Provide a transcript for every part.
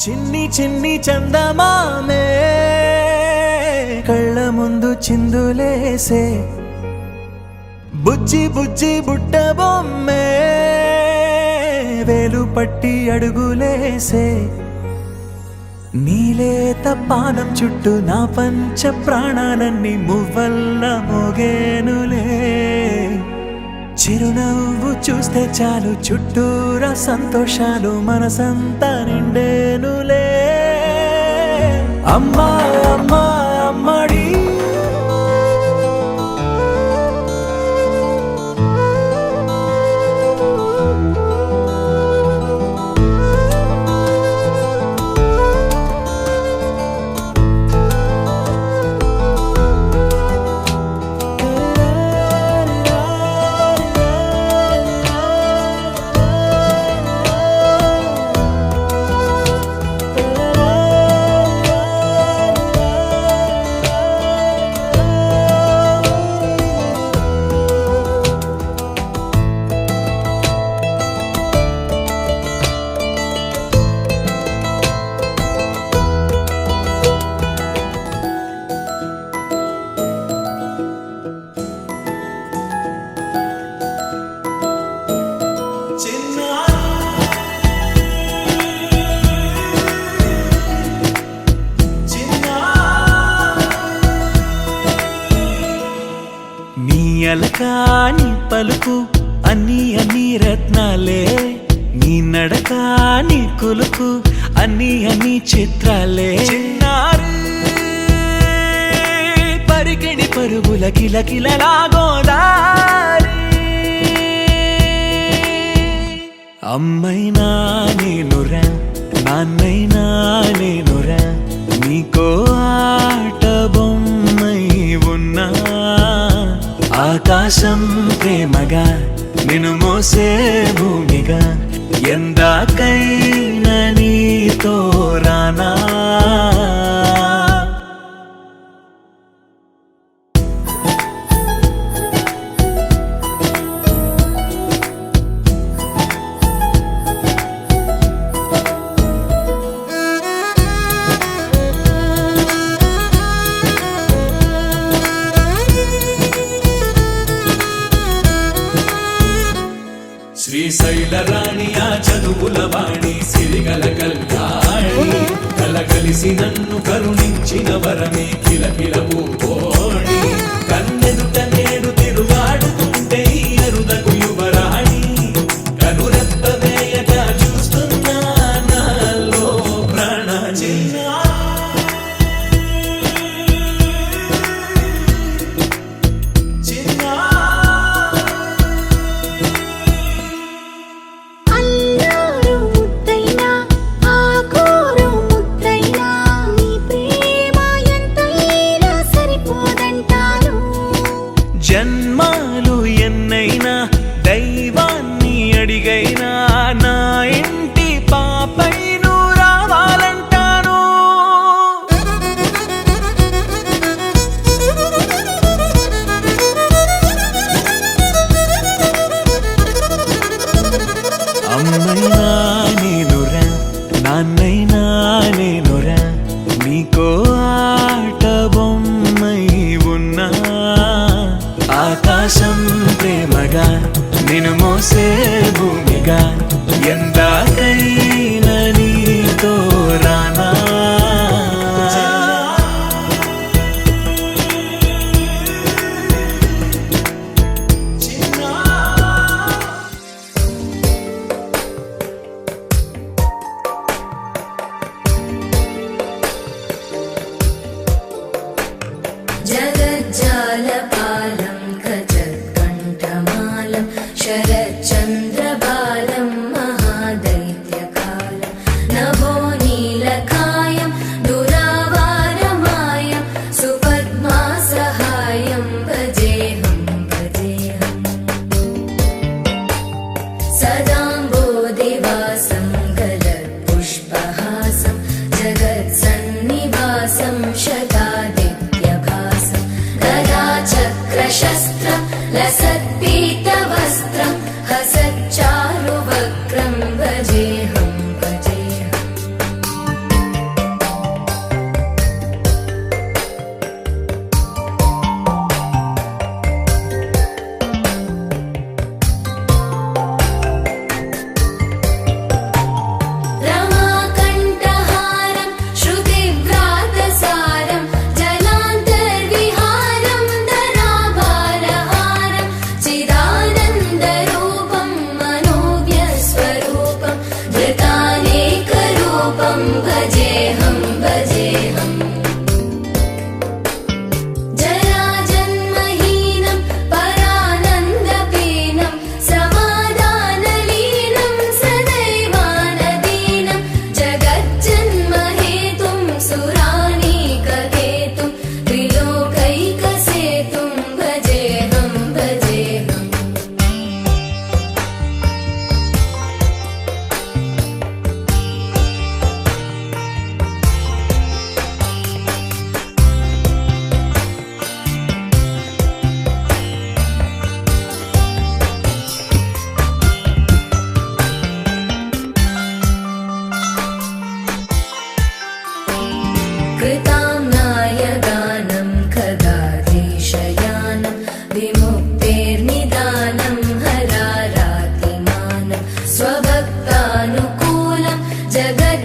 చిన్ని చిన్ని చందమామే కళ్ళ ముందు చిందులేసే బుజ్జి బుజ్జి బుట్ట బొమ్మే వేలు పట్టి అడుగులేసే నీలేత పానం చుట్టూ నా పంచ ప్రాణాలన్నీ మువ్వల్ల మోగేనులే చిరునవ్వు చూస్తే చాలు చుట్టూరా సంతోషాలు మనసంతా నిండేనులే అమ్మా అమ్మా అమ్మడి అలకాని పలుకు అన్ని అన్ని రత్నాలే నీ నడకాని కులుకు అన్ని అన్ని చిత్రాలే చిన్నారు పరికిణి పరుగుల కిలకిలలాగోదారి అమ్మైనా నేనురా నాన్నైనా నేనురా నీకో ఆట బొమ్మై ఉన్నా ఆకాశం ప్రేమగా నిన్ను మోసే భూమిగా ఎందాకైనా నీతో రానా శ్రీశైల రాణి ఆ చదువుల వాణి సిరిగల కళ్యాణి కలగలిసి నన్ను కరుణించిన వరమే కిలకిల పూకోణి కన్నెదుట నేడు తిరుగాడుతుంటే అరుదకు యువరాణి కనురెప్ప వేయగా చూస్తున్నా నాలో ప్రాణ జన్మాలు ఎన్నైనా దైవాన్ని అడిగైనా నా ఇంటి పాపైను రావాలంటాను అమ్మైనా నేనురా నాన్నైనా నేనురా నీకో ఆట బొమ్మై ఉన్నా ఆకాశం ప్రేమగా నిన్ను మోసే భూమిగా ఎందాకైనా నీతో రానా జగజ్జాలపాలం గజత్కంఠమాలం శరచంద్రబాలం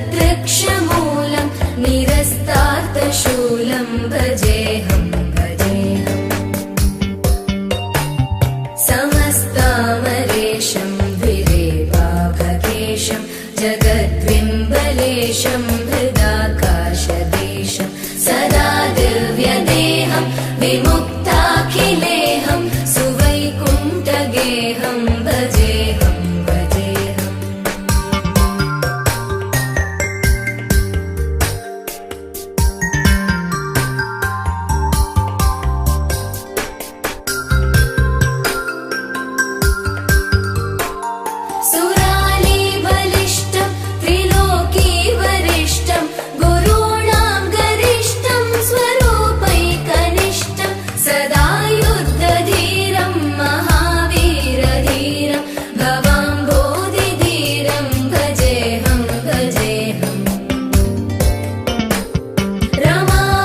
कल्पवृक्षमूलं निरस्तार्थशूलं भजेऽहं भजेऽहं समस्तामरेशं द्विरेवाभकेशं जगद्विम्बलेशं हृदाकाशदेशं सदा दिव्यदेहं विमुक्ताखिलेहं सुवैकुण्ठगेहं भजेऽहं भजेऽहम् सुरालीबलिष्ठं त्रिलोकीवरिष्ठं गुरूणां गरिष्ठं स्वरूपैकनिष्ठं सदा युद्धधीरं महावीरधीरं भवाम्भोधिधीरं भजेऽहं भजेऽहम्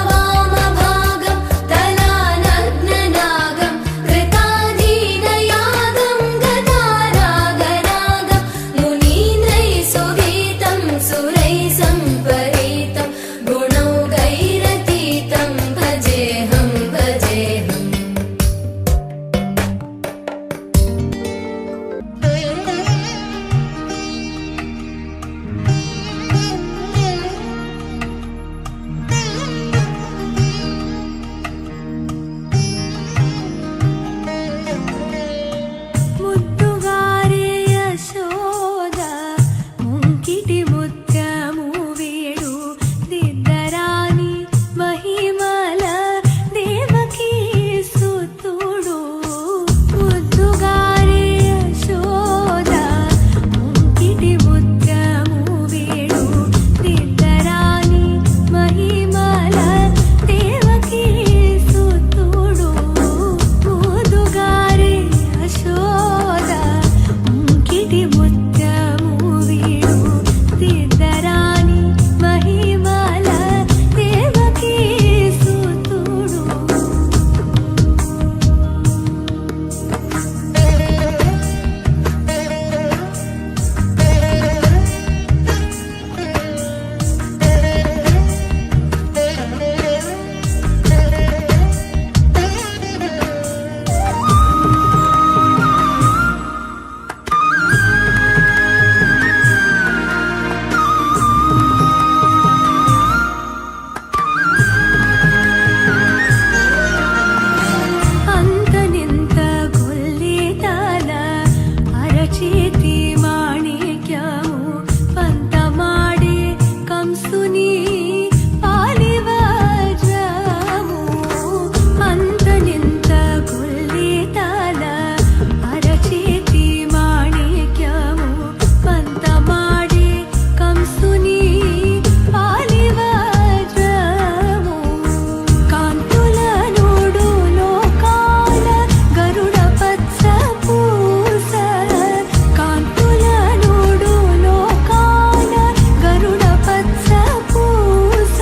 रमावामभागं तलानग्ननागं कृताधीनयागं गतारागरागं मुनीन्द्रैः सुवीतं सुरैः सम्परीतं गुणौघैरतीतं भजेऽहं भजेऽहम् ముద్దుగారే యశోద ముంకిటి ముత్యము వీడు దిద్దరాని మహిమల దేవకీ సుతుడు ముద్దుగారే యశోద ముంకిటి ముత్యము వీడు దిద్దరాని మహిమల దేవకీ సుతుడు ముద్దుగారే యశోద ముంకిటి ముత్యము వీడు దిద్దరాని మహిమల దేవకీ సుతుడు అంతనింత గొల్లితల అరచేతి మాణిక్యము పంతమాడే కంసుని పాలివజ్రము అంతనింత గొల్లితల అరచేతి మాణిక్యము పంతమాడే కంసుని పాలివజ్రము కాంతుల నోడు లోకాల గరుడ పచ్చ పూస కాంతుల నోడు లోకాల గరుడ పచ్చ పూస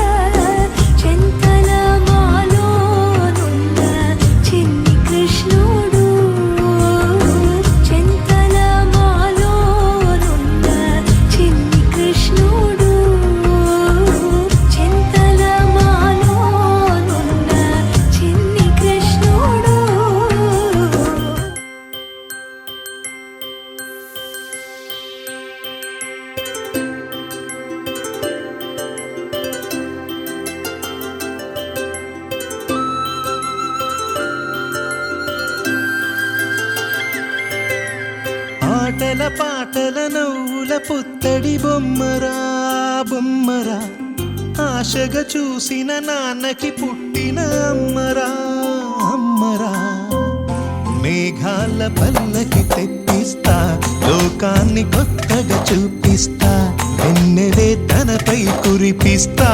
చింతల మాలోనున్న చిన్ని కృష్ణుడు చింతల మాలోనున్న చిన్ని కృష్ణుడు చింతల మాలోనున్న చిన్ని కృష్ణుడు ఆటల పాటల నవ్వుల పుత్తడి బొమ్మరా బొమ్మరా ఆశగా చూసిన నాన్నకి పుట్టిన అమ్మరా అమ్మరా మేఘాల పల్లకి తెప్పిస్తా లోకాన్ని కొత్తగా చూపిస్తా వెన్నెలే తనపై కురిపిస్తా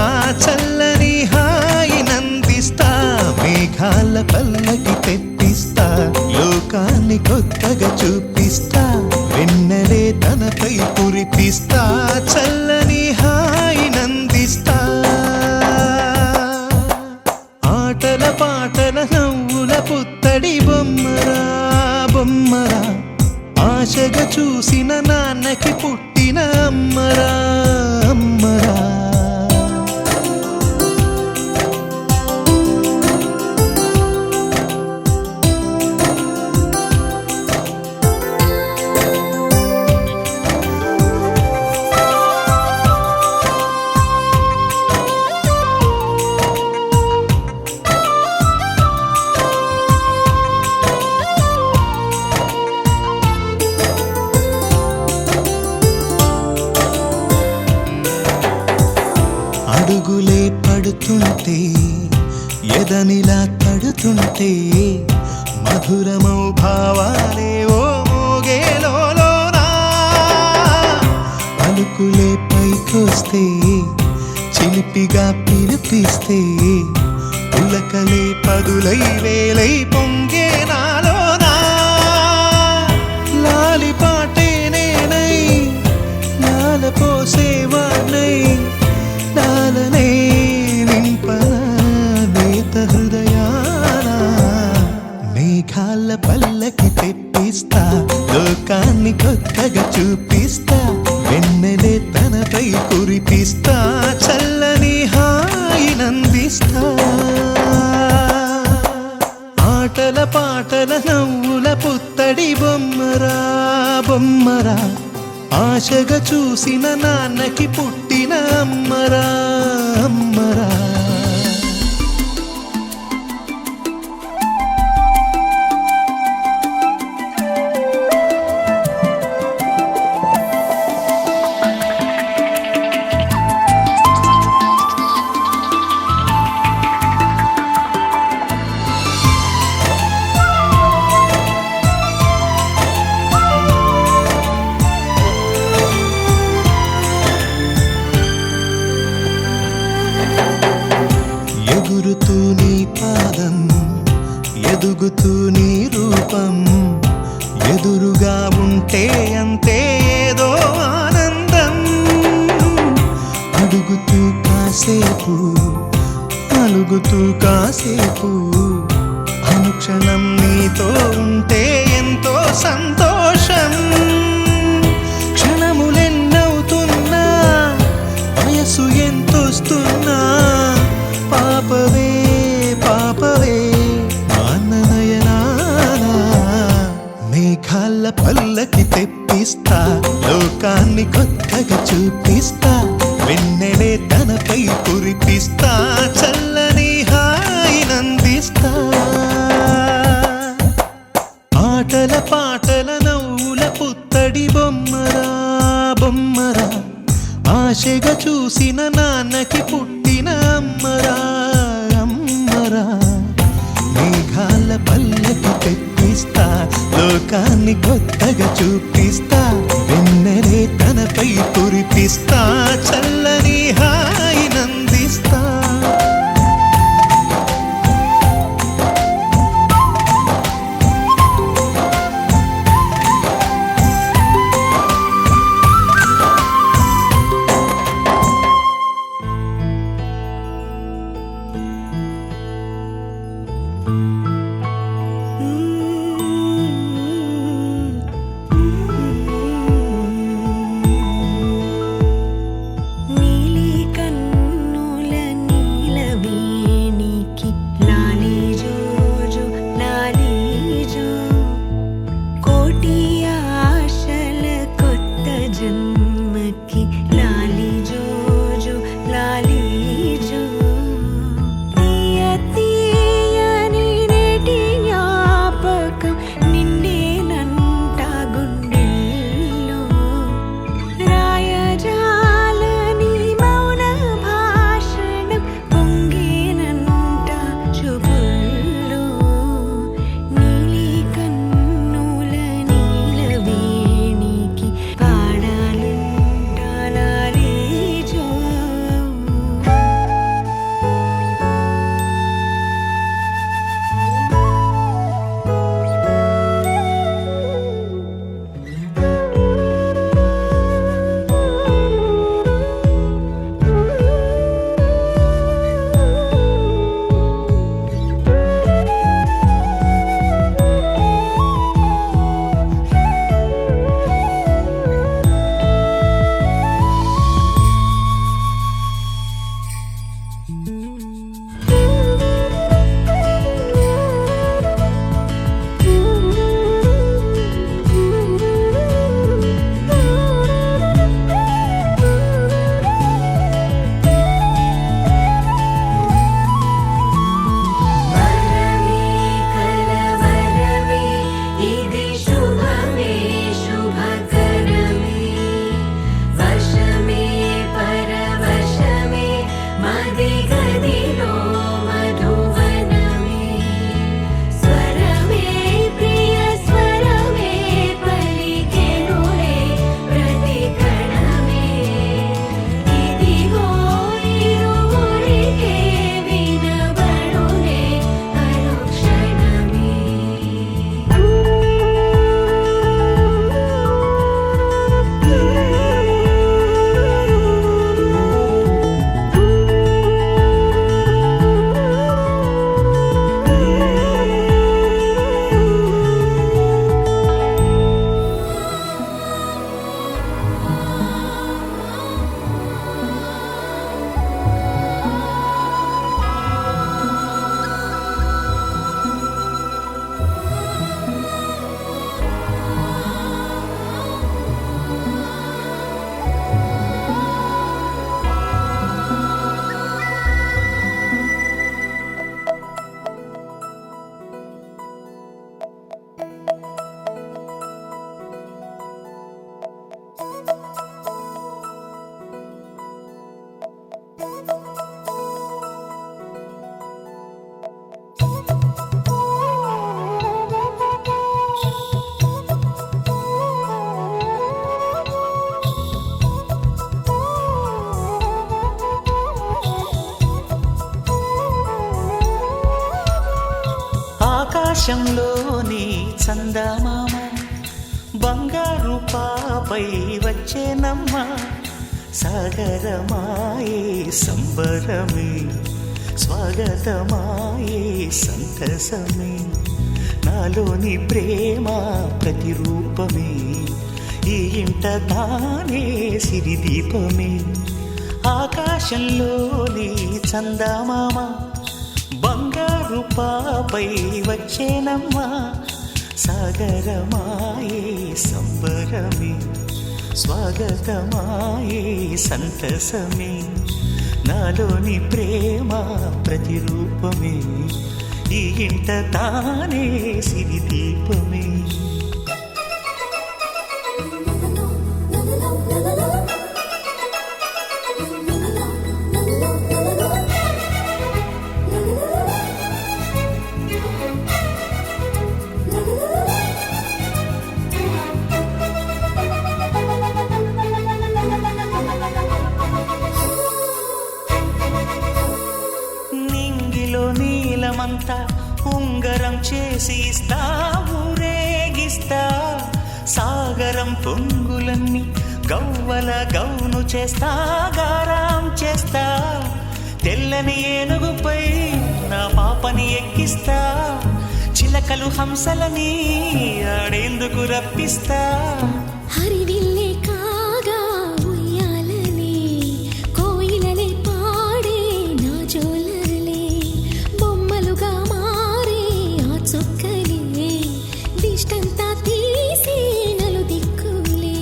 చల్లని హాయి నందిస్తా మేఘాల పల్లకి తెప్పిస్తా లోకాన్ని కొత్తగా చూపిస్తా వెన్నెలే తనపై కురిపిస్తా చల్లని హాయి నందిస్తా ఆటల పాటల నవ్వుల పుత్తడి బొమ్మరా బొమ్మరా ఆశగా చూసిన నాన్నకి పుట్టిన అమ్మరా అమ్మరా అడుగులే పడుతుంటే ఎదనిలా తడుతుంటే మధురమౌ భావాలే ఓ మోగేలోనా పలుకులే పైకొస్తే చిలిపిగా పిలిపిస్తే పులకలే పదులై వేలై పొంగే నాలోనా లాలి పాటే నేనై లాల పోసేవాణ్ణై లాలనే నింపనా నేత హృదయాన మేఘాల పల్లకి తెప్పిస్తా లోకాన్ని కొత్తగా చూపిస్తా వెన్నెలే తనపై కురిపిస్తా చల్లని హాయినందిస్తా ఆటల పాటల నవ్వుల పుత్తడి బొమ్మరా బొమ్మరా ఆశగా చూసిన నాన్నకి పుట్టిన అమ్మరా అమ్మరా ఎగురుతూ నీ పాదం ఎదుగుతూ నీ రూపం ఎదురుగా ఉంటే అంతే ఏదో ఆనందం అడుగుతూ కాసేపు అలుగుతూ కాసేపు అనుక్షణం నీతో ఉంటే ఎంతో సంతోషం క్షణములెన్నవుతున్నా వయసు ఎంతొస్తున్నా పాపవే పాపవే మాననయనానా మేఘాల పల్లకి తెప్పిస్తా లోకాన్ని కొత్తగా చూపిస్తా వెన్నెలే తనపై కురిపిస్తా చల్లని హాయినందిస్తా ఆటల పాటల నవ్వుల పుత్తడి బొమ్మరా బొమ్మరా ఆశగా చూసిన నాన్నకి పుట్టిన అమ్మరా అమ్మరా మేఘాల పల్లకి తెప్పిస్తా లోకాన్ని కొత్తగా చూపిస్తా వెన్నెలే తనపై కురిపిస్తా చల్లని హాయినందిస్తా ఆకాశంలోని చందమామ బంగారు పాపై వచ్చేనమ్మ సాగరమాయే సంబరమే స్వాగతమాయే సంతసమే నాలోని ప్రేమ ప్రతిరూపమే ఈ ఇంట తానే సిరిదీపమే ఆకాశంలోని చందమామ బంగారు పాపై వచ్చేనమ్మా సాగరమాయే సంబరమే స్వాగతమాయే సంతసమే నాలోని ప్రేమ ప్రతిరూపమే ఈ ఇంట తానే సిరిదీపమే నీలమంతా ఉంగరం చేసి ఇస్తా ఊరేగిస్తా సాగరం పొంగులన్నీ గవ్వల గౌను చేస్తా గారాం చేస్తా తెల్లని ఏనుగుపై నా పాపని ఎక్కిస్తా చిలకలు హంసలని ఆడేందుకు రప్పిస్తా హరివిల్లే కాగా ఉయ్యాలలే కోయిలలే పాడే నా జోలలే బొమ్మలుగా మారే ఆ చొక్కలే దిష్టంతా తీసి నలు దిక్కులే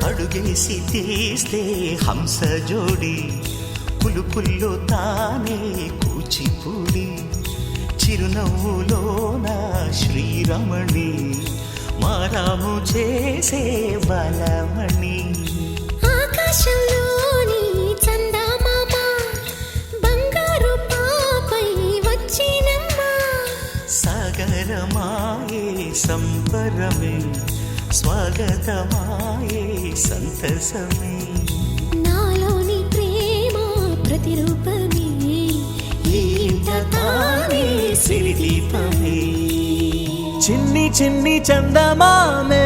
అడుగేసి తీస్తే హంస జోడి పులుపుల్లో తానే కూచిపూడి చిరునవ్వులోన శ్రీరమణి మారాము చేసే బలమణి ఆకాశంలోని చందమామ బంగారు పాపై వచ్చినమ్మా సాగరమాయే సంబరమే స్వాగతమాయే సంతసమే నాలోని ప్రేమ ప్రతిరూపమే ఈ ఇంట తానే సిరిదీపమే చిన్ని చిన్ని చందమామే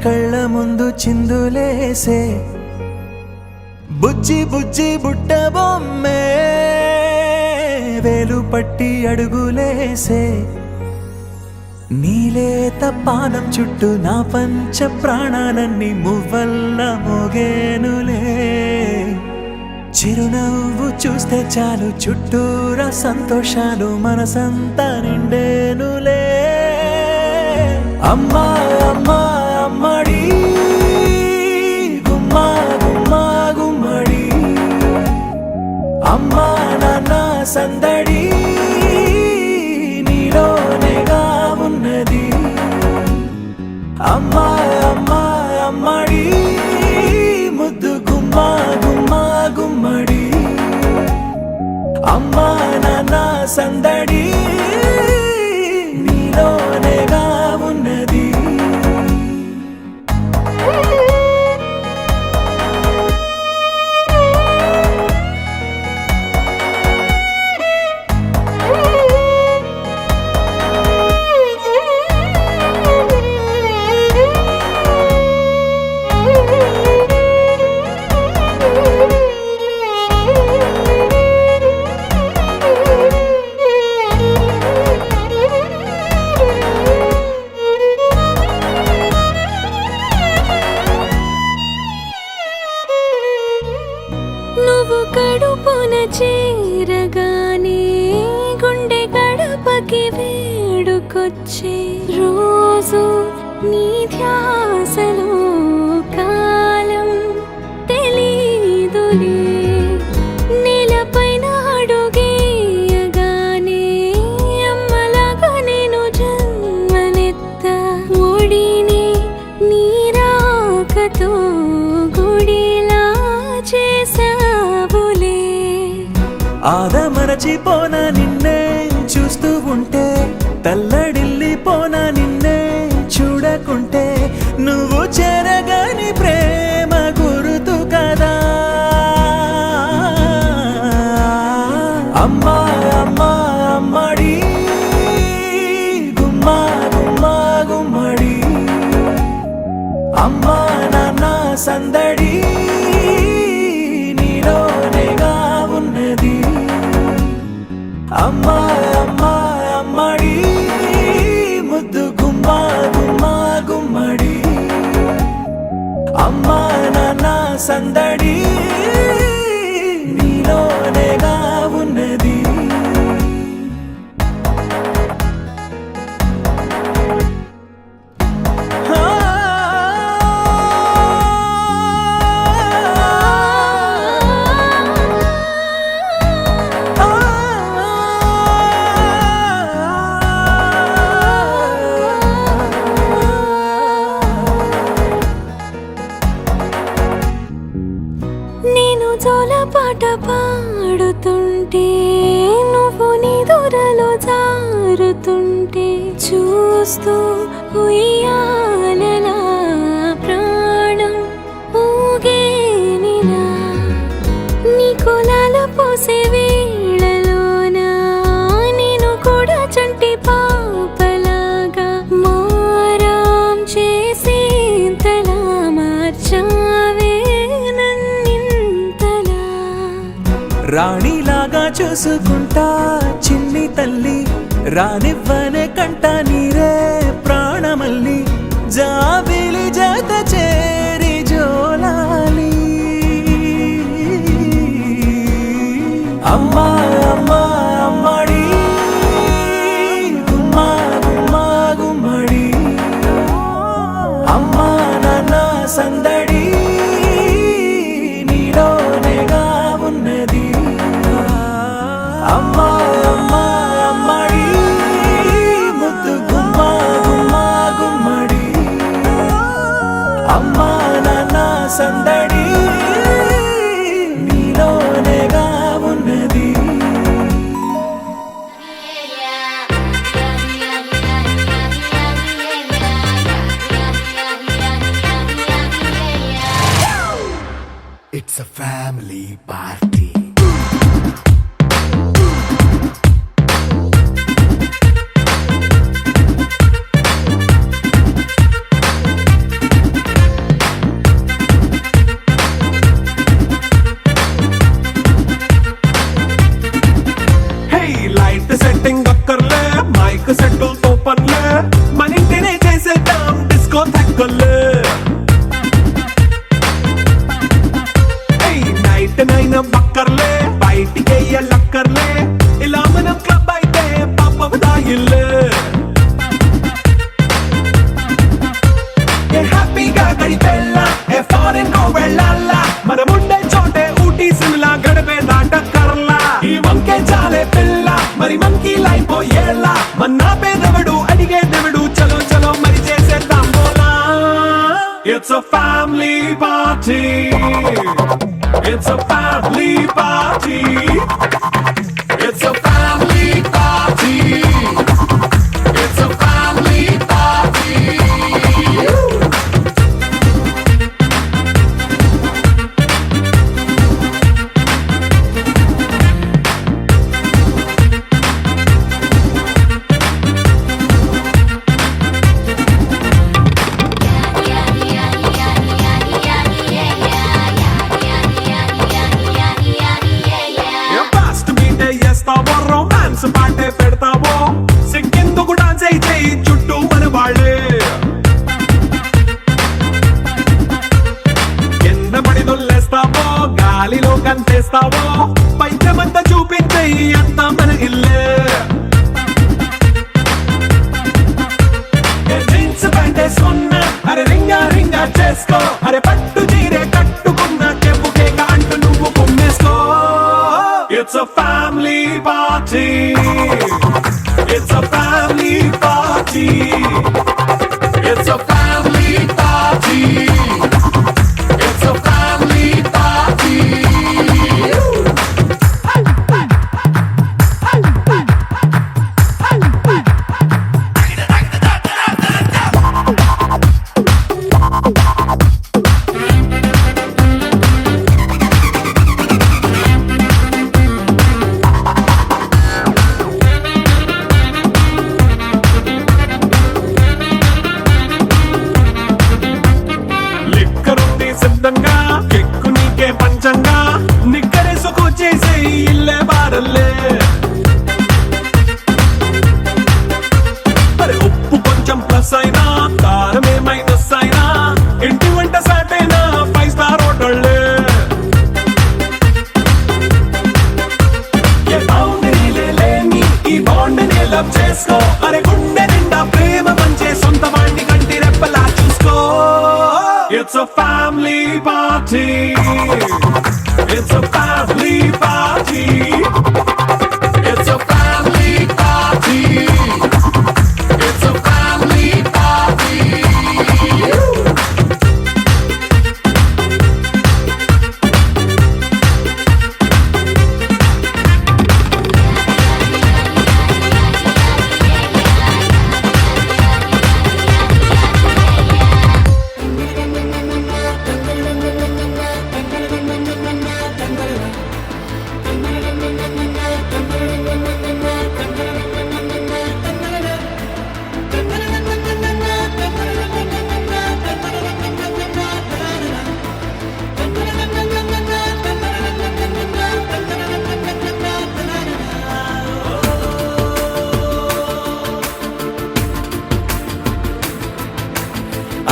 కళ్ళ ముందు చిందులేసే బుజ్జి బుజ్జి బుట్ట బొమ్మే వేలు పట్టి అడుగులేసే నీలేత పానం చుట్టూ నా పంచ ప్రాణాలన్నీ మువ్వల్ల మోగేనులే చిరునవ్వు చూస్తే చాలు చుట్టూరా సంతోషాలు మనసంతా నిండేనులే అమ్మా అమ్మా అమ్మడి గుమ్మా గుమ్మా గుమ్మడి అమ్మా నాన్న సందడి నీలోనేగా ఉన్నది అమ్మా అమ్మా అమ్మడి ముద్దు గుమ్మా గుమ్మా గుమ్మడి అమ్మా నాన్న సందడి నీలోనేగా ఉన్నది వచ్చే రోజు నీ ధ్యాసలో కాలం తెలీదులే నేలపైన అడుగేయగానే అమ్మలాగా నేను జన్మనెత్త ఒడిని నీరాకతో గుడిలా చేసావులే ఆదమరచిపోనా నిన్నే చూస్తూ ఉంటే తల్లడిల్లిపోనా నిన్నే చూడకుంటే నువ్వు చెరగని ప్రేమ గురుతు కదా అమ్మా అమ్మా అమ్మడి గుమ్మా గుమ్మా గుమ్మడి అమ్మా నాన్న సందడి నీలోనేగా ఉన్నది అమ్మా అమ్మా అమ్మడి ముద్దు గుమ్మా గుమ్మా గుమ్మడి అమ్మా నాన్న సందడి నీలోనేగా ఉన్నది నేను జోలపాట పాడుతుంటే నువ్వు నీ దూరలో జారుతుంటే చూస్తూ ఉయ్యాలలా ప్రాణం ఊగేనిలా నీ కులాల పోసే వేళలోన నేను కూడా చంటి పాపలాగా మారాం చేసేంతలా మార్చావే నన్నింతలా రాణిలాగా చూసుకుంటా చిన్ని తల్లి రానివ్వనే కంట నీరే ప్రాణమల్లి జాబిలి జత చేరి జోలాలి అమ్మా అమ్మా అమ్మడి గుమ్మా గుమ్మా గుమ్మడి అమ్మా నాన్న సందడి నీలోనేగా ఉన్నది అమ్మా అమ్మా అమ్మడి ముద్దు గుమ్మా గుమ్మా గుమ్మడి అమ్మా నాన్న సందడి నీలోనేగా ఉన్నది It's a family party. Hey, light setting అక్కర్లే మైక్ సెట్టుల్ తో పనిలే మన ఇంటినే చేసేద్దాం డిస్కో తక్కర్లే నైట్ నైన్ బక్కర్లే బయటికి లక్కర్లే ఇలా మనం క్లబ్ అయితే పాప దాయిల్లే హ్యాపీగా గడిపెళ్ళ ఏ ఫారెన్ కో వెళ్ళాల మనం ఉండే చోటే ఊటీ సిమ్లా గడిపే దాటక్కర్లా ఈ వంకే చాలే పిల్ల మరి మంకీ లైఫ్ ఏళ్ళ మన్నా పేదవడు అడిగే దేవుడు చలో చలో మరి చేసేద్దాం బోలా It's a family party. It's a family party. It's a family party. It's a family party. party. It's a family party. It's a family party. It's a family party. లిక్కరుంది సిద్ధంగా కెక్కు నీకే పంచంగా నిక్కరేసుకొచ్చేసే ఇల్లే బారల్లే మరి ఉప్పు కొంచెం ప్లస్ అయినా కారమే మైనస్ అయినా ఇంటి వంట సాటైనా 5 స్టార్ హోటళ్ళే ఏ బౌండరీలే లేని ఈ బాండ్ని లవ్ చేసుకో అరే గుండె నిండా ప్రేమ పంచే సొంత వాణ్ణి కంటి రెప్పలా చూసుకో. It's a family party. It's a family party. It's a family party. It's a family party.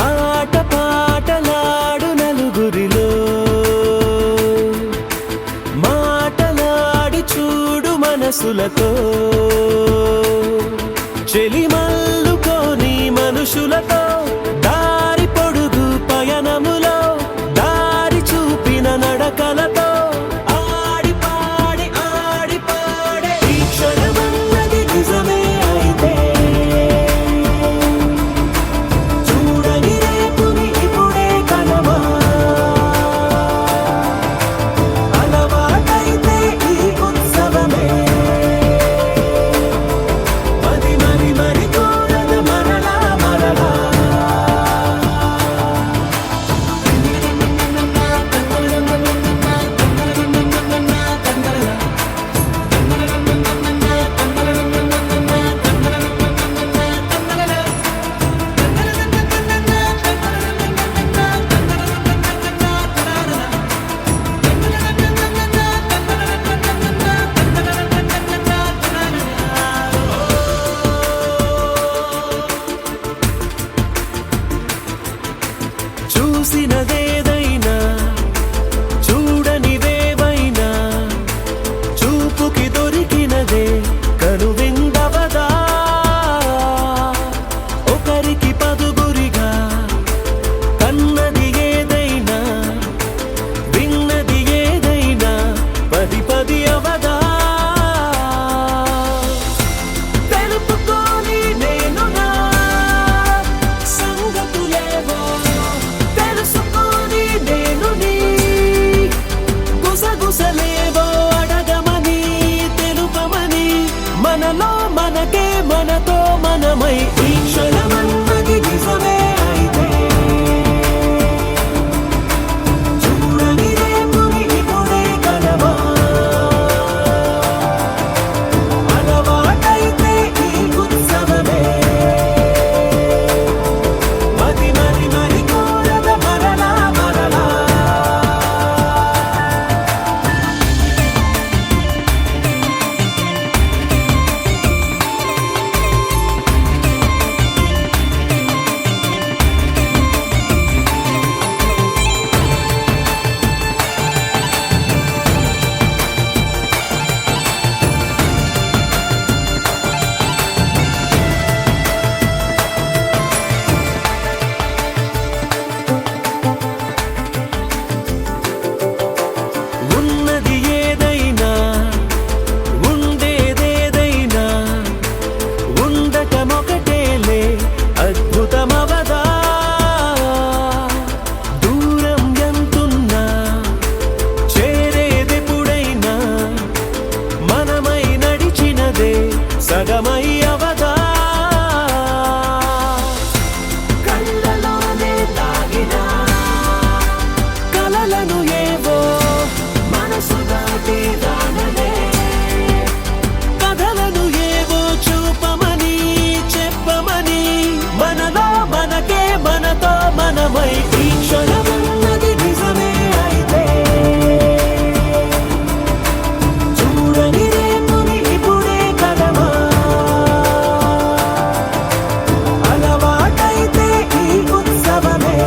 ఆట పాటలాడు నలుగురిలో మాటలాడి చూడు మనసులతో చెలిమల్లుకోని మనుషులతో దారి పొడుగు పయనములో దారి చూపిన నడకలతో ఆడి పాడే ఈ క్షణమన్నది నిజమే అయితే చూడని రేపుని ఇప్పుడే కలవా అలవాటైతే ఈ ఉత్సవమే మరి కోరద మరలా మరలా. చూసినదేదైనా చూడనిదేవైనా చూపుకి దొరికినదే కనువిందవదా ఒకరికి పదుగురిగా కన్నది ఏదైనా విన్నది ఏదైనా పది అవదా తెలుపుకోని నేను నా సంగతులేవో తెలుసుకొని నేను నీ గుసగుసలేవో అడగమని తెలుపమని మనలో మనకే మనతో మనమై ఈ క్షణమన్నది నిజమే అయితే చూడని రేపుని ఇప్పుడే కలవా అలవాటైతే ఈ ఉత్సవమే మరి కోరద మరలా మరలా. సగమై అవదా కళ్ళలోనే తాగిన కలలను ఏవో మనసు దాటి రానలే కథలను ఏవో చూపమని చెప్పమని మనలో మనకే మనతో మనమై ఈ క్షణమన్నది నిజమే అయితే చూడని రేపుని ఇప్పుడే కదమా అలవాటైతే ఈ ఉత్సవమే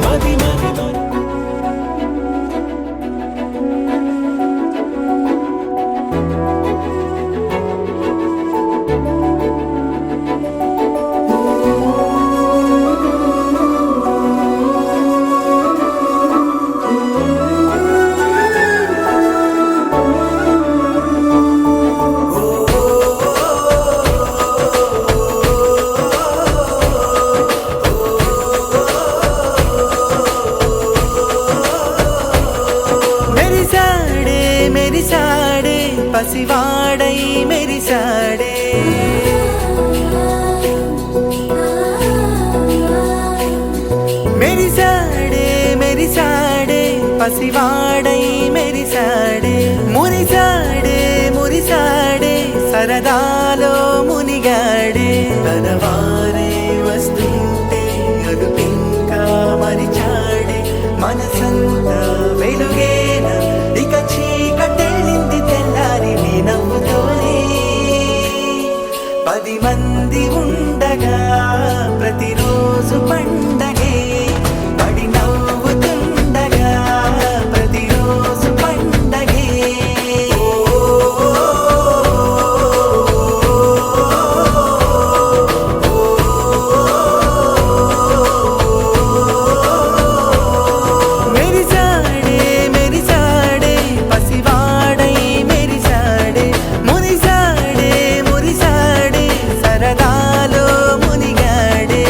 మది మది మెరిసాడే మెరిసాడే పసివాడై మెరిసాడే మెరిసాడే మెరిసాడే పసివాడై మెరిసాడే మురిసాడే మురిసాడే సరదాలో మునిగాడే తన వారే వస్తుంటే అదుపింకా మరిచాడే మనసంతా వెలుగేన ఇక చీకటెళ్ళింది తెల్లారి నీ నవ్వుతోనే 10 మంది ఉండగా ప్రతిరోజు పండగే పడి నవ్వుతుండగా ప్రతిరోజు పండగే మెరిసాడే మెరిసాడే పసివాడై మెరిసాడే మురిసాడే మురిసాడే సరదాలో మునిగాడే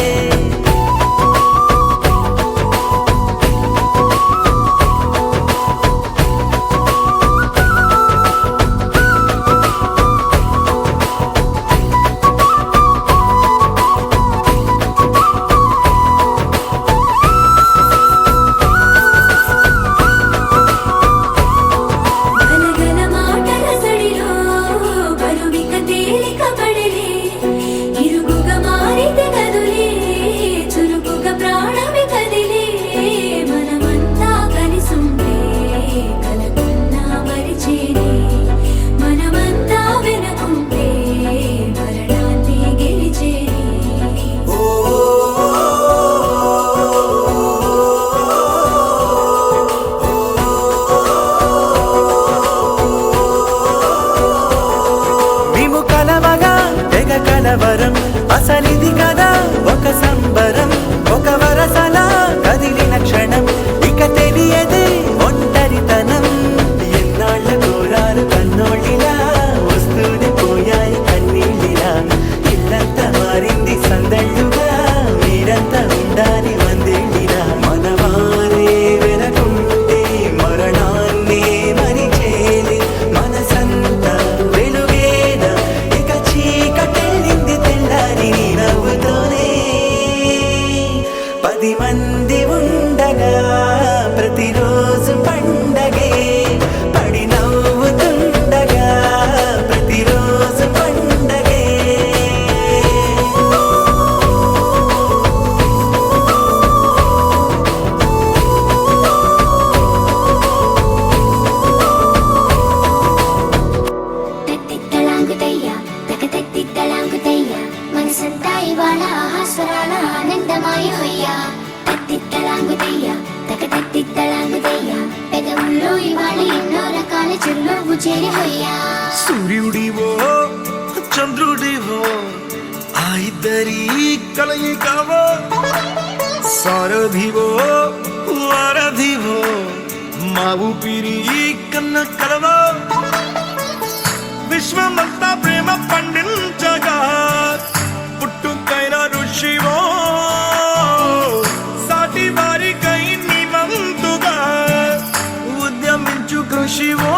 గలగల మాటల సడిలో బరువిక తేలిక పడలే ఇరుగుగా మారితే కదులే చురుకుగా ప్రాణమి కదిలే మనమంతా కలిసుంటే కలకున్నా మరిచేనే మనమంతా వెనకుంటే మరణాన్ని గెలిచేనే మేము కలవగా తెగ కలవరం అసలిది కదా ఒక సంబరం ఒక వరసలా కదిలిన క్షణం ఇక తెలియదే ఒంటరితనం ఎన్నాళ్ళ కోరాలు కన్నోళ్ళిలా వస్తూనే పోయాయి కన్నీళ్ళిలా ఇల్లంతా మారింది సందళ్ళుగా మీరంతా ఉండాలి వందేళ్ళిలా మనవారే వెనకుంటే మరణాన్ని మరిచేది మనసంతా వెలుగేన ఇక చీకటెళ్ళింది తెల్లారి నీ నవ్వుతోనే 10 మంది ఉండగా ప్రతిరోజు పండగే పడి నవ్వుతుండగా ప్రతిరోజు పండగే తత్తిత్తలాంగుతయ్య తకతత్తిత్తలాంగుతయ్య మనసంతా ఇవాళ ఆహాస్వరాల ఆనందమాయ హొయ్య తత్తిత్తలాంగుతయ్య తకతత్తిత్తలాంగుతయ్య పెదవుల్లో ఇవాళ ఎన్నో రకాల చిరునవ్వు చేరి హొయ్య సూర్యుడివో చంద్రుడివో ఆ ఇద్దరి కలయికవో సారథివో వారధివో మా ఊపిరి కన్న కలవో విశ్వమంతా ప్రేమ పండించగా పుట్టుకైన ఋషివో సాటి వారికై నివంతుగా ఉద్యమించు కృషివో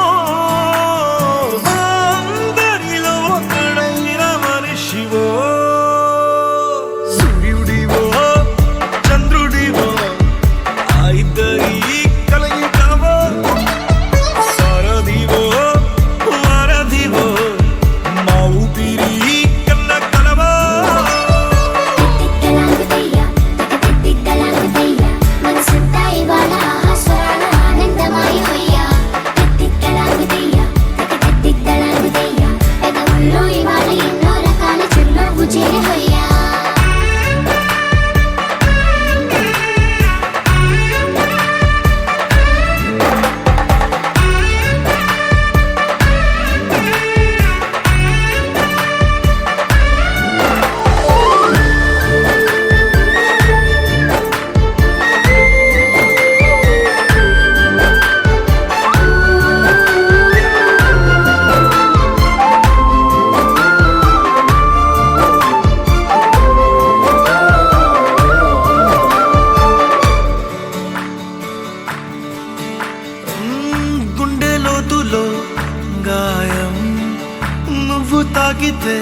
తాకితే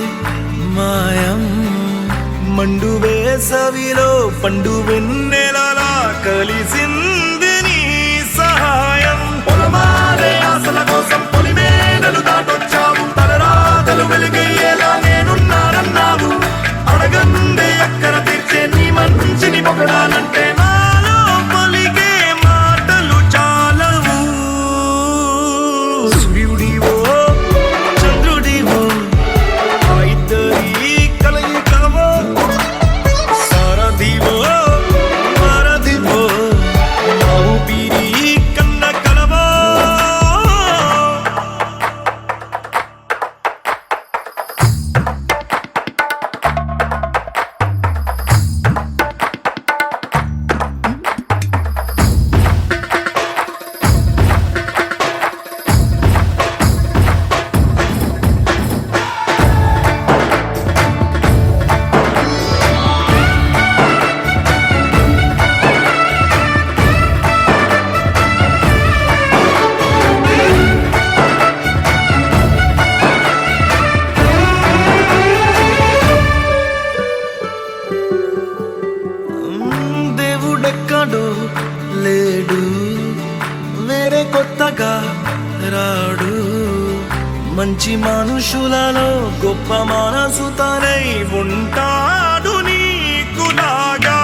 మాయం మండు వేసవిలో పండు వెన్నెలలా కలిసింది నీ సహాయం పొలమారే ఆశల కోసం పొలిమేనలు దాటొచ్చావు తలరాతలు వెలిగయ్యేలా నేనున్నానన్నావు అడగందే అక్కర తీర్చే నీ మంచిని పొగడాలంటే నాలో పలికే మాటలు చాలవు సూర్యుడివో చంద్రుడివో ఆ ఇద్దరి కలయికవో సారథివో వారధివో నా ఊపిరి కన్న కలవో దేవుడెక్కడో లేడు వేరే కొత్తగా రాడు మంచి మనుషులలో గొప్ప మనసు తనై ఉంటాడు నీకులాగా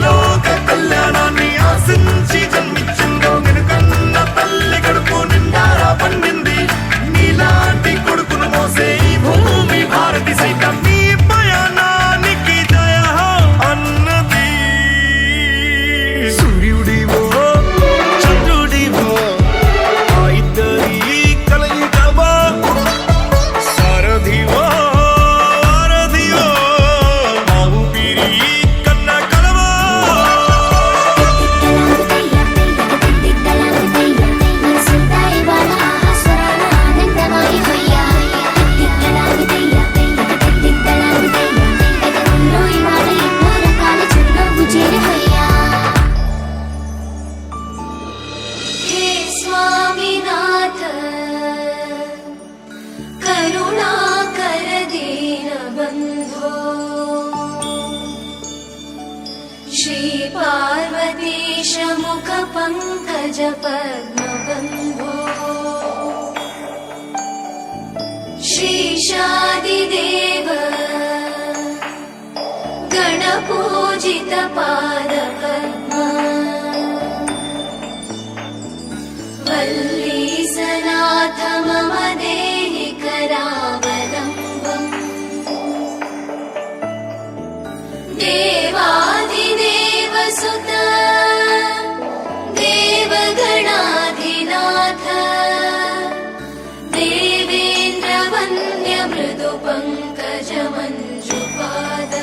లోక కళ్యాణాన్ని ఆశించి జన్మించిందో వెనుకన్న తల్లి కడుపు నిండారా పండింది నీలాంటి కొడుకును మోసే ఈ భూమి భారతి సైతం నీ పయనానికి జయ అన్నది సూర్యుడివో చంద్రుడివో ఆ ఇద్దరి కలయికవో సారథివో వారధివో నా ఊపిరి కన్న కలవో మనసంతా ఇవాళ ఆస్వరాల ఆనందమయ హొయ్యా పెదవుల్లో ఇవాళ ఎన్నో రకాల చిరునవ్వు చేరి హొయ్యా हे स्वामीनाथ करुणाकर दीनबन्धो श्री पार्वतीश मुख पंकज पद्मबन्धो श्रीशादिदेव गणपूजित पादपद्मा वल्लीसनाथ मम देहि करावलम्बम् देवादिदेव सुत देवगणाधिनाथ देवेन्द्र वन्द्य मृदु पङ्कज मञ्जुपाद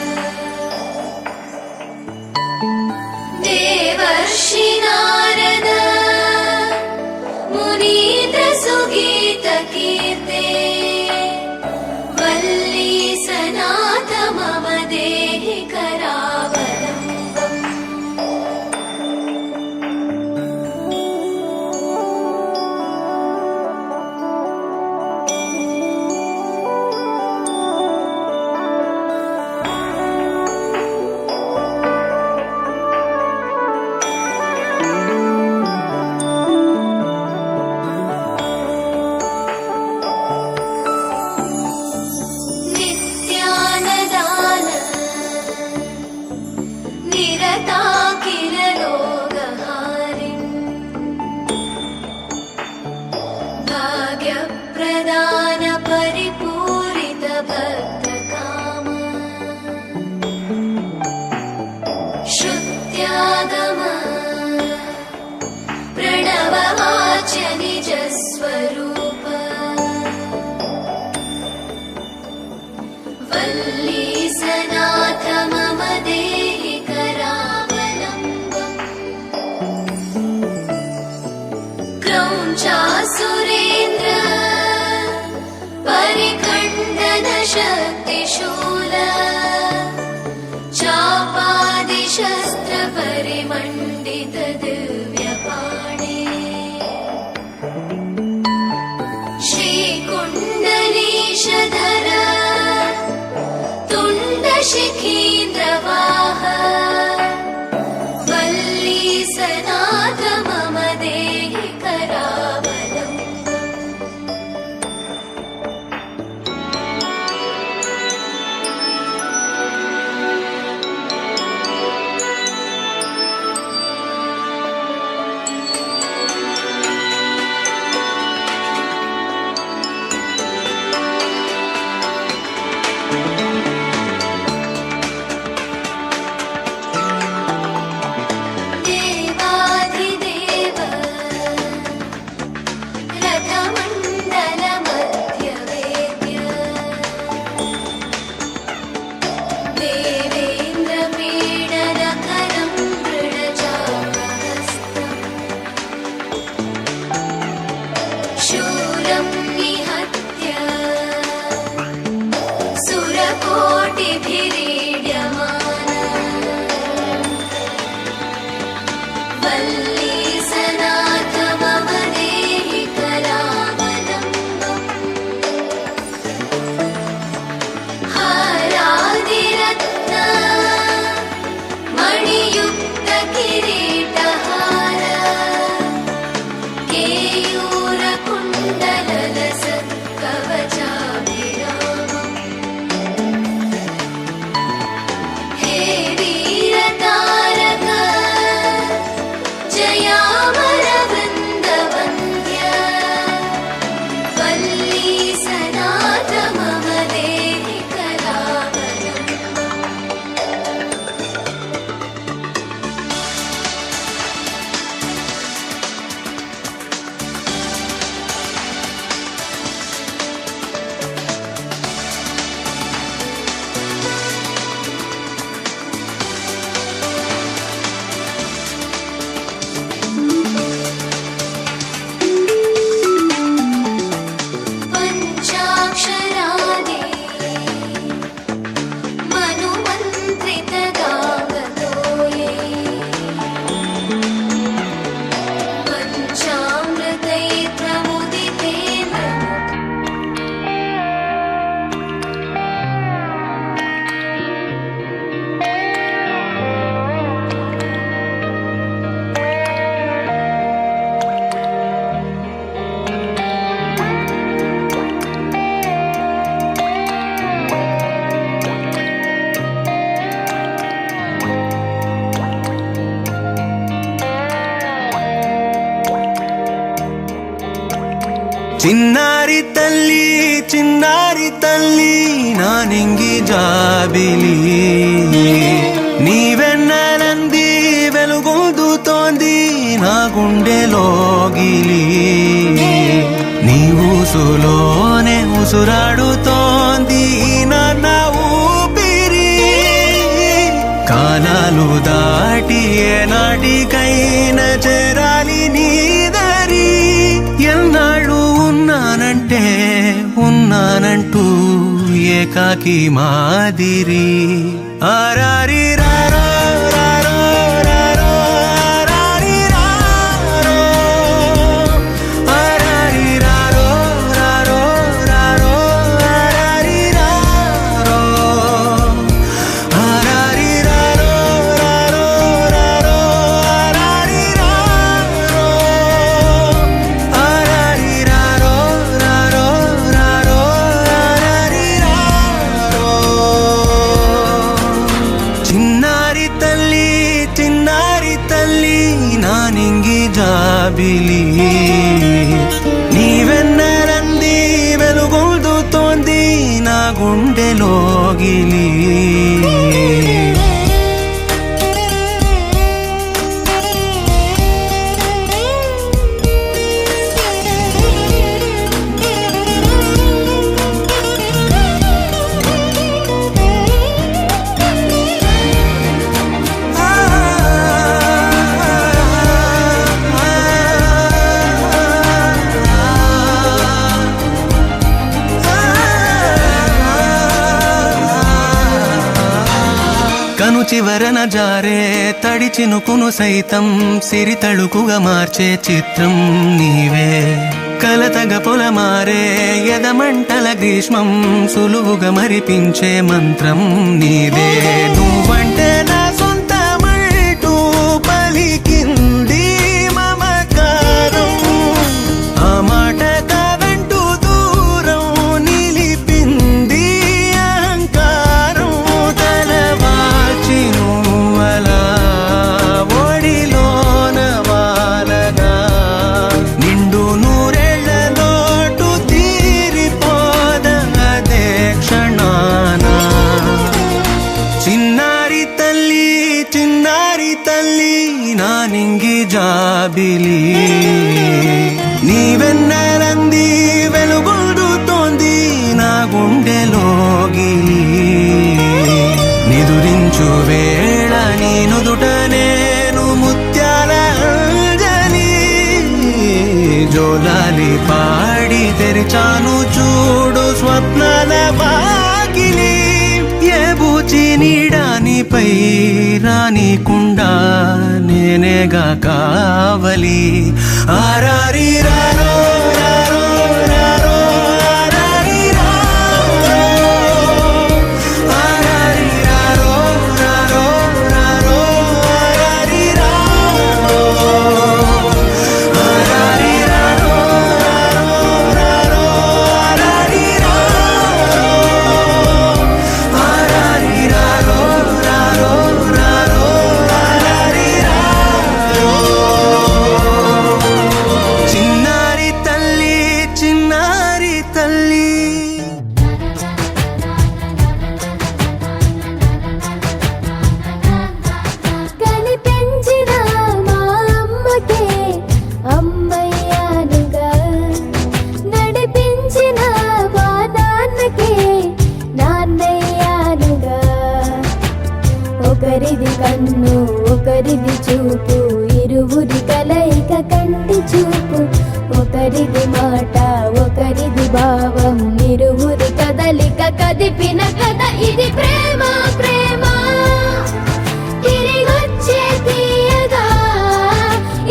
देवर्षि नारद मुनीन्द्र सुगीत कीर्ते वल्लीसनाथ मम देहि करावलम्बम् नित्यानदान निरताकिल रोगहारिन् भाग्यप्रदान परिपूरित भक्तकाम श्रुत्यागम प्रणववाच्य निजस्वरूप वल्लीसनाथ मम देहि करावलम्बम् क्रौञ्चासुरेन्द्र परिखण्डन शक्तिशूल चापादिशस्त्र परिमण्डित दिव्यपाणे श्रीकुण्डलीशधर कोटिभिरीड्यमाना वल्ली सनाथ मम देहि करावलम्बम् हारादिरत्न मणियुक्त किरीटहार केयूरकुण्डलसत्कवचाभिरामम् हे वीरतारक जयामरवृन्दवन्द्य वल्ली सनाथ मम देहि करावलम्बम् पञ्चाक्षरादि मनुमन्त्रितगागतो ये पञ्चामृतैर्प्रमुदितेन्द्र చిన్నారి తల్లి నా నింగి జాబిలి నీవెన్నెలంది వెలుగొందుతోంది నా గుండెలోగిలి నీ ఊసులోనే ఉసురాడుతోంది నా ఊపిరి కాలాలు దాటి ఏనాటికైనా చేరాలి నీ దరి ఎన్నాళ్ళు ఉన్నానంటూ ఏకాకి మాదిరి ఆరారి రారో రారో రారో ఆరారి రారో ఆరారి రారో రారో రారో ఆరారి రారో ఆరారి రారో రారో రారో ఆరారి రారో ఆరారి రారో రారో రారో ఆరారి రారో చిన్నారి తల్లి నా నింగి జాబిలి నీవెన్నెలంది వెలుగొందుతోంది నా గుండెలోగిలి కను చివరన జారే తడి చినుకును సైతం సిరి తళుకుగా మార్చే చిత్రం నీవే కలతగ పొలమారే ఎదమంటల గ్రీష్మం సులువుగా మరిపించే మంత్రం నీదే నువ్వంటే నా సొంతమంటూ పలికింది మమకారం ఆ మాట కాదంటూ దూరం నిలిపింది అహంకారం తలవాల్చి నువ్వలా ఒడిలోన వాలగా నిండు నూరేళ్ల లోటు తీరిపోదదే క్షణాన చిన్నారి తల్లి నా నింగి జాబిలి నీవెన్నెలంది వెలుగొందుతోంది నా గుండెలోగిలి నిదురించు వేళ నీ నుదుట నేను ముత్యాల అంజలి జోలాలి పాడి తెరిచాను చూడు స్వప్నాల వాకిలి ఇకపై రానికుండా నేనేగా కావలి ఆరారి రారో రారో రారో ఆరారి రారో ఆరారి రారో రారో రారో ఆరారి రారో ఆరారి రారో రారో ఆరారి రారో ఆరారి రారో రారో రారో ఆరారి రారో చిన్నారి తల్లి చిన్నారి తల్లి కనిపించిన మా అమ్మకే అమ్మయ్యానుగా, నడిపించిన మా నాన్నకే నాన్నయ్యానుగా. ఒకరిది కన్ను ఒకరిది చూపు, ఇరువురి కలయిక కంటి చూపు. ఒకరిది మాట ఒకరిది భావం, ఇరువురి కదలిక కదిపిన కథ ఇది ప్రేమ ప్రేమ. తిరిగొచ్చే తీయగా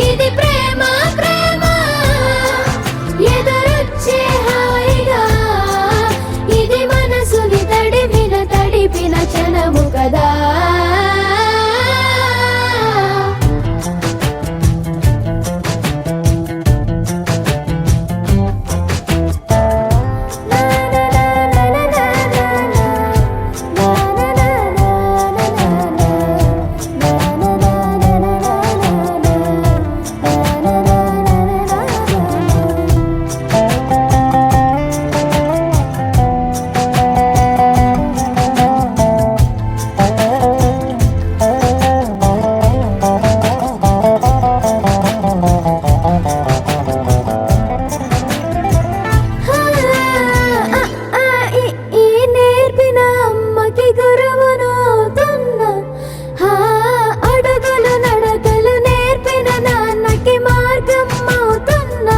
ఇది ప్రేమ ప్రేమ, ఎదురొచ్చే హాయిగా ఇది మనసుని తడిపిన క్షణము కదా. ఈ నేర్పిన అమ్మకి గురువునవుతున్నా, అడుగులు నడకలు నేర్పిన నాన్నకి మార్గం అవుతున్నా.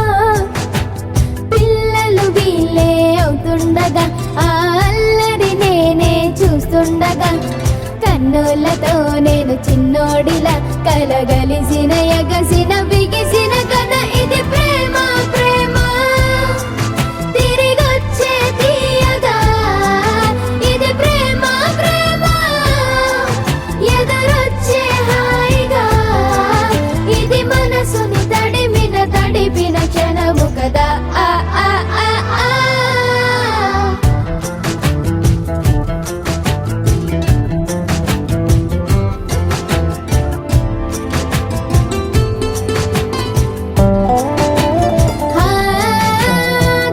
పిల్లలు వీళ్ళే అవుతుండగా ఆ అల్లరి నేనే చూస్తుండగా, కన్నులతో నేను చిన్నోడిలా కలగలిసిన ఎగసిన బిగిసిన కథ ఇది ప్రేమ ప్రేమ. తిరిగొచ్చే తీయగా ఇది ప్రేమ ప్రేమ, ఎదురొచ్చే హాయిగా ఇది మనసుని తడిపిన క్షణము కదా. ఆ ఆ ఆ ఆ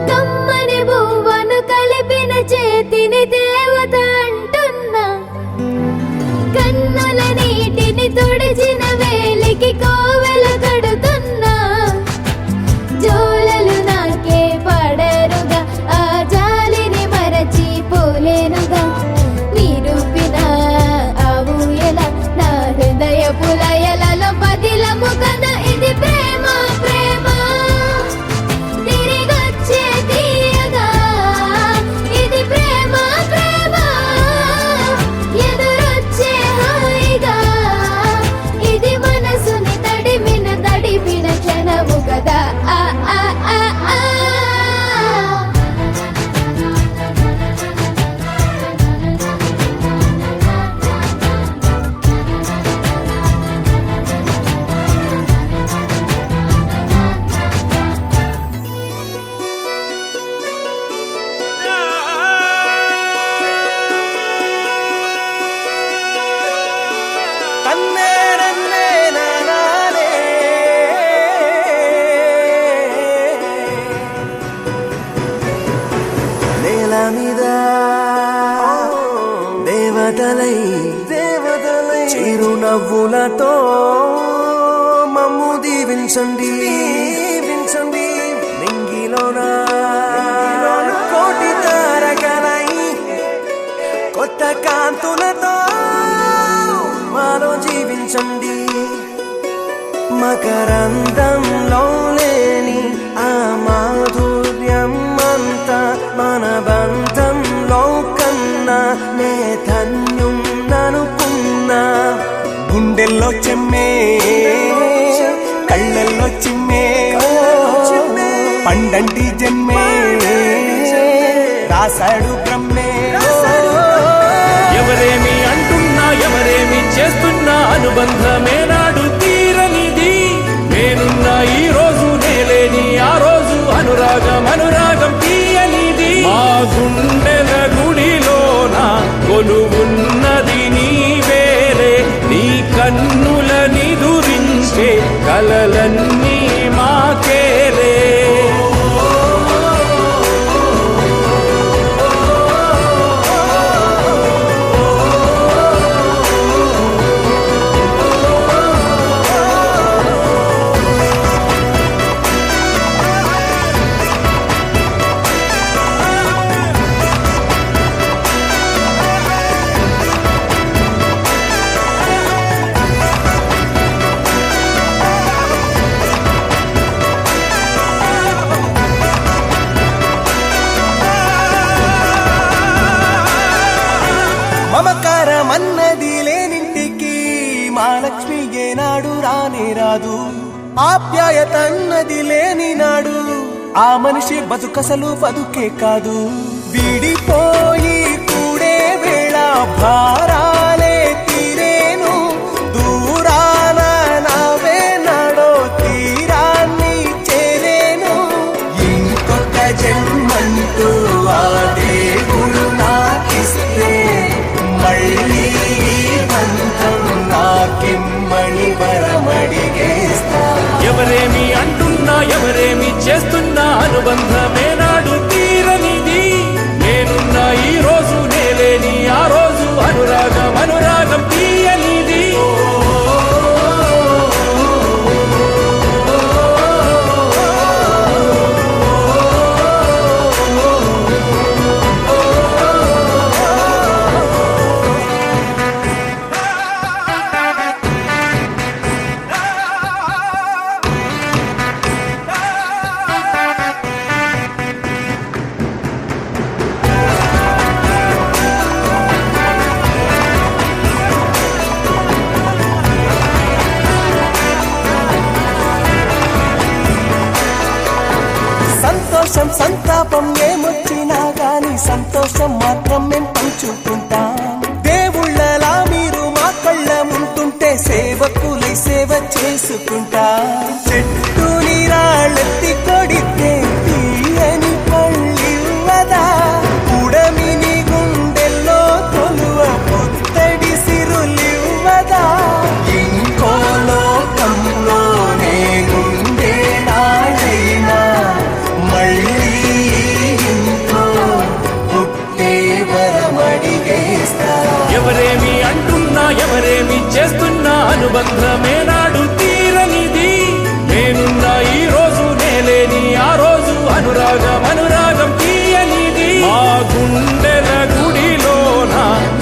కమ్మని బువ్వను కలిపిన చేతిని దేవత అంటున్నా, కన్నుల నీటిని తుడిచిన వేలికి కోవెలు కడుతున్నా. జోలలు నాకే పడరుగా ఆ జాలిని మరచి పోలేనుగా, నిరూపిన ఆ ఊయల నా హృదయ పులయలలో పదిలము కదా ఇది ప్రేమ ప్రేమ. తిరిగొచ్చే తీయగా ఇది ప్రేమ ప్రేమ, ఎదురొచ్చే హాయిగా ఇది మనసుని తడిపిన క్షణము కదా. ఆ ఆ ఆ ఆ తన్నే నన్నే నానానే నేల మీద దేవతలై చిరునవ్వులతో మమ్ము దీవించండి నింగిలోన కోటి తారకలై కొత్త కాంతులతో మాలో జీవించండి. మకరందంలో లేని ఆ మాధుర్యం అంతా మన బంధంలో కన్నా నే ధన్యం ననుకున్న రాశాడు బ్రహ్మే ఎవరేమి అంటున్నా ఎవరేమి చేస్తున్నా అనుబంధమే నాడు తీరనిది నేనున్నా ఈ రోజు నేలేని ఆ రోజు అనురాగం అనురాగం తీయనిది మా గుండెల గుడిలోన కొలువున్నది నీవేలే నీ కన్నుల నిదురించే కలలన్నీ మాకేలే మమకారమన్నది లేనింటికి మహాలక్ష్మి ఏనాడు రానే రాదు ఆప్యాయతన్నది లేని నాడు ఆ మనిషి బతుకసలు బతుకే కాదు విడిపోయి కూడే వేళ భారాలే తీరేను దూరాన నావే నాడో తీరాన్ని చేరేను ఇంకొక జన్మంటూ ఆ దేవుడు నాకిస్తే మళ్ళీ మంత్రం నాకిమ్మని వరమడిగేస్తా ఎవరేమి అంటున్నా ఎవరేమి చేస్తున్నా అనుబంధమే నాడు తీరనిది నేనున్నా ఈ రోజు నేలేని ఆ రోజు అనురాగం అనురాగం తీయనిది సంతోషం సంతాపం ఏమొచ్చినా గాని సంతోషం మాత్రం మేం పంచుకుంటాం దేవుళ్ళలా మీరు మా కళ్ళ ముంటుంటే సేవకులై సేవ చేసుకుంటా చెట్టు నీరాళ్ళెత్తి కొడితే తీయని పళ్ళివ్వదా ఉడమిని గుండెల్లో తొలువ పుత్తడి సిరులివ్వదా ఇంకో లోకంలో నేనుండే నాడైనా మళ్ళీ ఇంకో పుట్టే వరమడిగేస్తా ఎవరేమి అంటున్నా ఎవరేమి చేస్తున్నా అనుబంధమే నాడు తీరనిది నేనున్నా ఈ రోజు నేలేని ఆ రోజు అనురాగం అనురాగం తీయనిది మా గుండెల గుడిలోన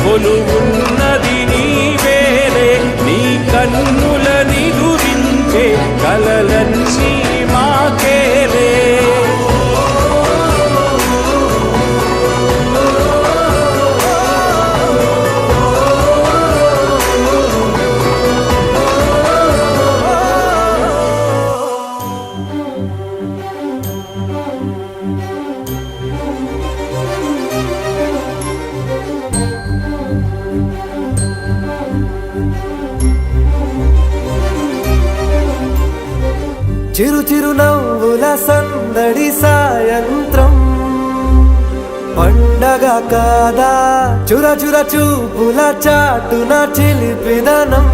కొలువున్నది నీవేలే నీ కన్నుల నిదురించే కలలన్నీ మాకేలే చిరు చిరు నవ్వుల సందడి సాయంత్రం పండగ కాదా చుర చుర చూపుల చాటున చిలిపిదనం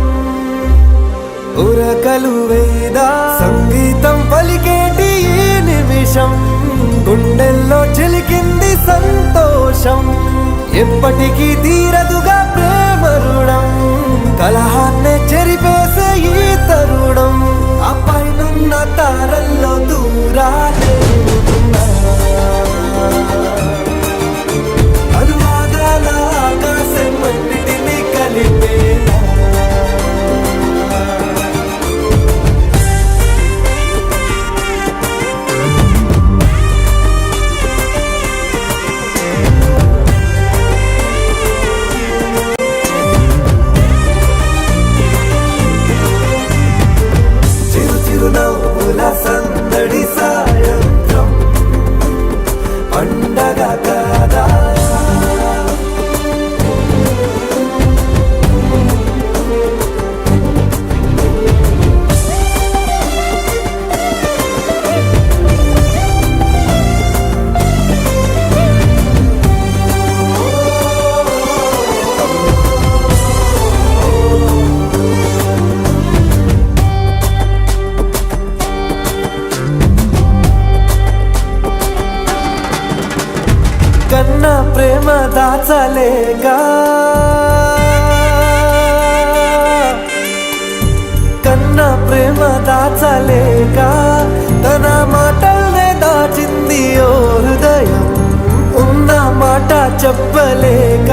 ఉరకలు వేదా సంగీతం పలికేటి ఈ నిమిషం గుండెల్లో చిలికింది సంతోషం ఎప్పటికీ తీరదుగా ప్రేమ రుణం కలహాన్నే చెరిపేసే ఈ తరుణం ఆ పైనున్న తారల్లో దూరాలే అనువాదాల ఆకాశం అన్నిటినీ కలిపేలా చిరు చిరు నవ్వుల ప్రేమ దాచలేక కన్నా ప్రేమ దాచలేక తన మాటల్నే దాచింది ఓ హృదయం ఉన్న మాట చెప్పలేక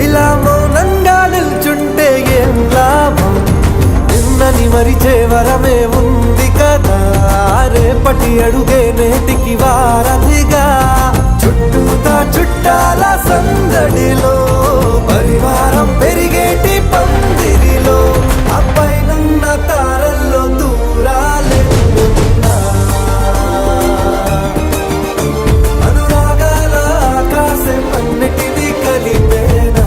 ఇలా మౌనంగా నిల్చుంటే ఏం లాభం నిన్నని మరిచే వరమే ఉంది కదా రేపటి అడుగే నేటికి వారధిగా చుట్టూతా చుట్టాల సందడిలో పరివారం పెరిగేటి పందిరిలో అప్పైనున్న తారల్లో దూరాలెన్నున్నా అనురాగాల ఆకాశం అన్నిటినీ కలిపేనా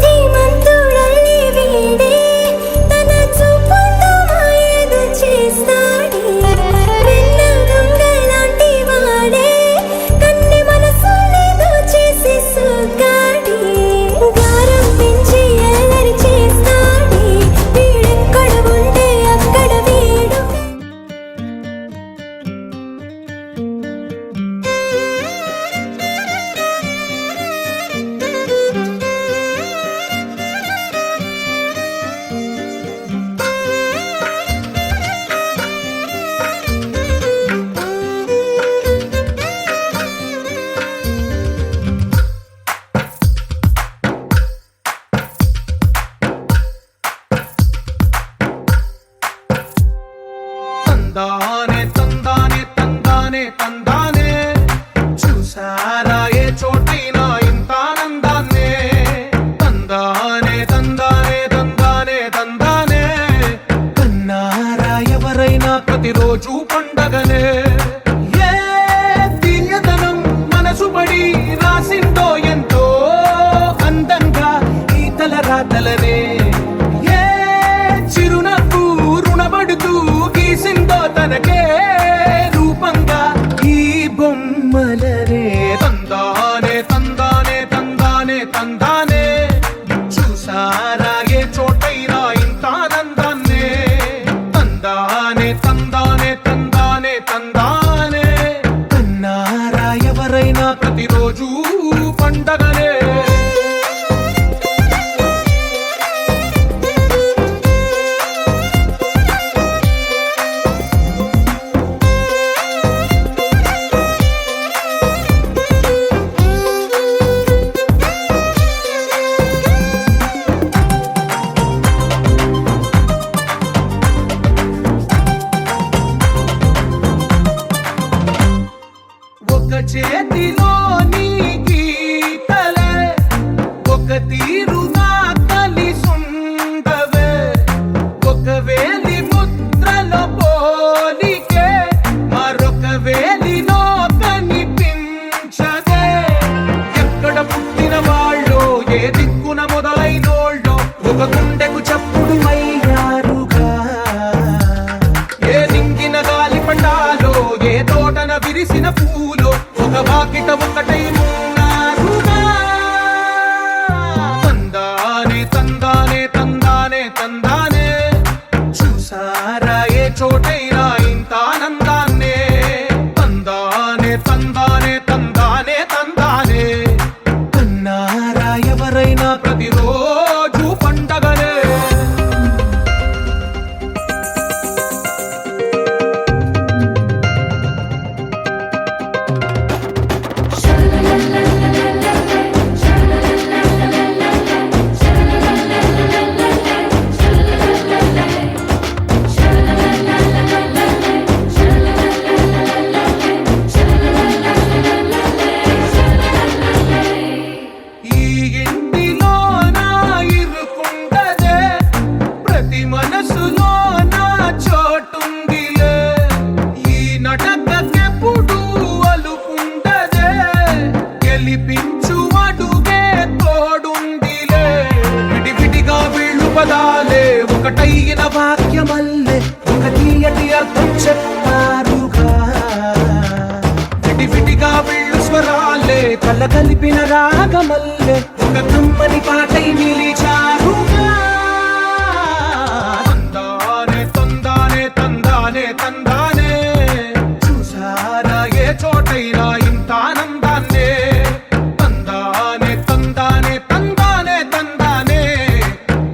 బుద్ధిమంతుడల్లి వీడే తన చూపుతో మాయేదో చేస్తాడే వెన్న దొంగలాంటి వాడే కన్ని మనసులేదో చేసి సోగాడే గారం పెంచి అల్లరి చేస్తాడే వీడెక్కడ ఉంటే అక్కడ వీడు తందానే తందానే తందానే తందానే చూసారా ఏ చోటైనా ఇంత ఆనందాన్నే తందానే తందానే తందానే తందానే కన్నారా ఎవరైనా ప్రతిరోజు పండగనే ఏ తీయదనం మనసు పడి రాసిందో ఎంతో అందంగా ఈ తలరాతలనే ఏ చిరునవ్వు రుణపడుతూ గీసిందో తనకే రూపంగా ఈ బొమ్మలనే తందానే తందానే తందానే తందానే చూసారా ఏ చోటైనా ఇంత ఆనందాన్నే తందానే తందానే తందానే తందానే కన్నారా ఎవరైనా ప్రతిరోజు పండగనే ఒక చేతిలో నీ గీతలే ఒక తీరుగా కలిసుండవే ఒక వేలి ముద్రలో పోలికే మరొక వేలిలో కనిపించదే ఎక్కడ పుట్టిన వాళ్ళో ఏ దిక్కున మొదలైనోళ్ళో ఒక గుండెకు చప్పుడు అయ్యారుగా ఏ నింగిన గాలి పండాలో ఏ తోటన విరిసిన పూలో ఒక వాకిట కళ్ళ కలిపిన రాగమల్లె ఒక కమ్మని పాటై నిలిచారుగా తందానే తందానే తందానే తందానే చూసారా ఏ చోటైనా ఇంత ఆనందాన్నే తందానే తందానే తందానే తందానే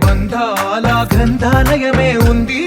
బంధాల గ్రంథాలయమే ఉంది